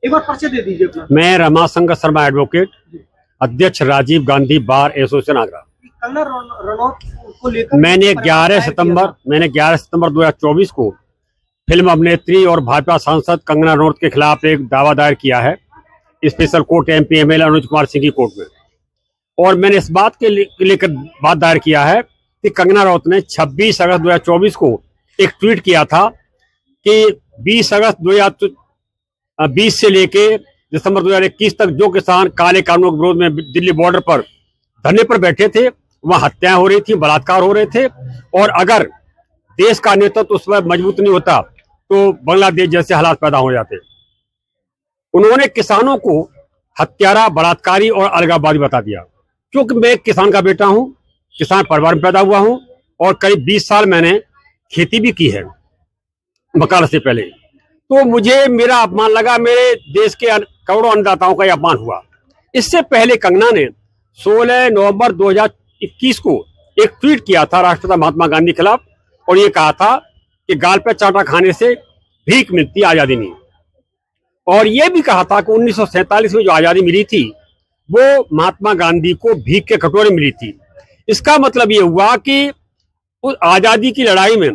एक बार परिचय दे दीजिए अपना। मैं रमाशंकर शर्मा एडवोकेट, अध्यक्ष राजीव गांधी बार एसोसिएशन आगरा। कंगना रनौत को लेकर मैंने 11 सितंबर 2024 को फिल्म अभिनेत्री और भाजपा सांसद कंगना रनौत के खिलाफ एक दावा दायर किया है special court MP ML Anuj Kumar Singh की कोर्ट में। और मैंने इस बात के लेकर बात दायर किया है कि कंगना रनौत ने 26 अगस्त 2024 को एक ट्वीट किया था कि 20 अगस्त 2020 से लेके दिसंबर 2021 तक जो किसान काले कानूनों के विरोध में दिल्ली बॉर्डर पर धरने पर बैठे थे, वहां हत्याएं हो रही थी, बलात्कार हो रहे थे, और अगर देश का नेतृत्व उस पर मजबूत नहीं होता तो बांग्लादेश जैसे हालात पैदा हो जाते। उन्होंने किसानों को हत्यारा, बलात्कारी और अलगाववादी बता दिया। क्योंकि मैं एक किसान का बेटा हूं, किसान परिवार में पैदा हुआ हूं और करीब 20 साल मैंने खेती भी की है वकालत से पहले, तो मुझे मेरा अपमान लगा, मेरे देश के करोड़ों अन्नदाताओं का अपमान हुआ। इससे पहले कंगना ने 16 नवंबर 2021 को एक ट्वीट किया था राष्ट्रपिता महात्मा गांधी के खिलाफ, और ये कहा था कि गाल पे चाटा खाने से भीख मिलती, आजादी नहीं। और ये भी कहा था कि 1947 में जो आजादी मिली थी वो महात्मा गांधी को भीख के कटोरे मिली थी। इसका मतलब ये हुआ कि उस आजादी की लड़ाई में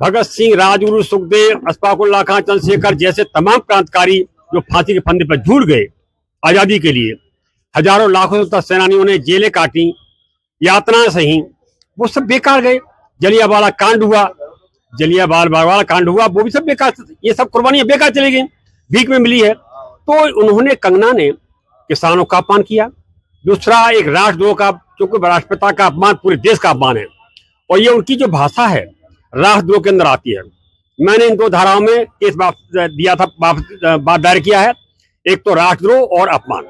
भगत सिंह, राजगुरु, सुखदेव, अशफाक उल्लाह खां, चंद्रशेखर जैसे तमाम क्रांतिकारी जो फांसी के फंदे पर झूल गए आजादी के लिए, हजारों लाखों तक सेनानियों ने जेलें काटी, यातनाएं सही, वो सब बेकार गए। जलियांवाला कांड हुआ, वो भी सब बेकार, ये सब कुर्बानियां बेकार चली गई, भीख में मिली है। तो उन्होंने, कंगना ने किसानों का अपमान किया। दूसरा, एक राष्ट्रद्रोह का, क्योंकि राष्ट्रपिता का अपमान पूरे देश का अपमान है, और ये उनकी जो भाषा है राष्ट्रद्रोह के अंदर आती है। मैंने इन 2 धाराओं में केस दिया था, बात दायर किया है, एक तो राष्ट्रद्रोह और अपमान।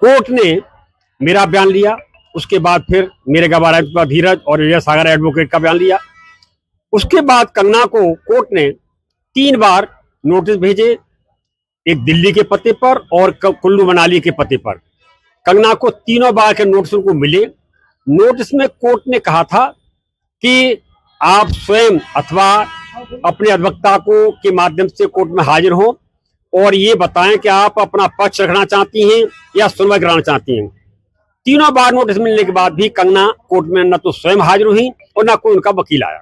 कोर्ट ने मेरा बयान लिया, उसके बाद फिर मेरे गवाह धीरज और विजय सागर एडवोकेट का बयान लिया। उसके बाद कंगना को कोर्ट ने 3 बार नोटिस भेजे, एक दिल्ली के पते पर और कुल्लू मनाली के पते पर। कंगना को तीनों बार के नोटिस उनको मिले। नोटिस में कोर्ट ने कहा था कि आप स्वयं अथवा अपने अधिवक्ता को के माध्यम से कोर्ट में हाजिर हों और ये बताएं कि आप अपना पक्ष रखना चाहती हैं या सुनवाई कराना चाहती हैं। तीनों बार नोटिस मिलने के बाद भी कंगना कोर्ट में न तो स्वयं हाजिर हुई और न कोई उनका वकील आया।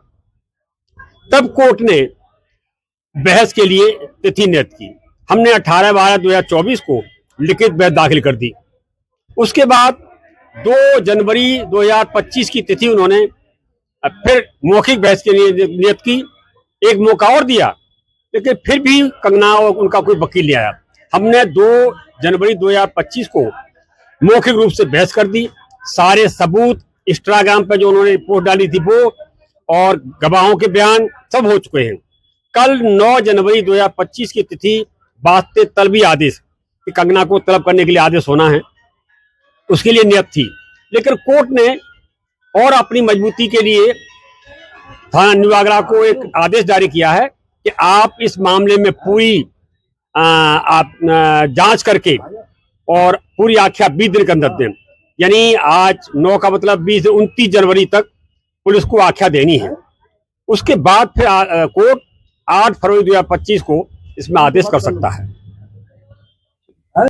तब कोर्ट ने बहस के लिए तिथि नियत की। हमने 18/12/2024 को लिखित बहस दाखिल कर दी। उसके बाद 2 जनवरी 2025 की तिथि उन्होंने फिर मौखिक बहस के लिए नियत की। एक मौका और दिया, लेकिन फिर भी कंगना और उनका कोई वकील नहीं आया। हमने 2 जनवरी 2025 को मौखिक रूप से बहस कर दी। सारे सबूत इंस्टाग्राम पर जो उन्होंने पोस्ट डाली थी वो, और गवाहों के बयान सब हो चुके हैं। कल 9 जनवरी 2025 की तिथि वास्ते तलबी आदेश कि कंगना को तलब करने के लिए आदेश होना है, उसके लिए नियत थी। लेकिन कोर्ट ने और अपनी मजबूती के लिए थाना न्यू आगरा को एक आदेश जारी किया है कि आप इस मामले में पूरी जांच करके और पूरी आख्या 20 दिन के अंदर दें। यानी आज 9 का मतलब 20 से 29 जनवरी तक पुलिस को आख्या देनी है। उसके बाद फिर कोर्ट 8 फरवरी 2025 को इसमें आदेश कर सकता है।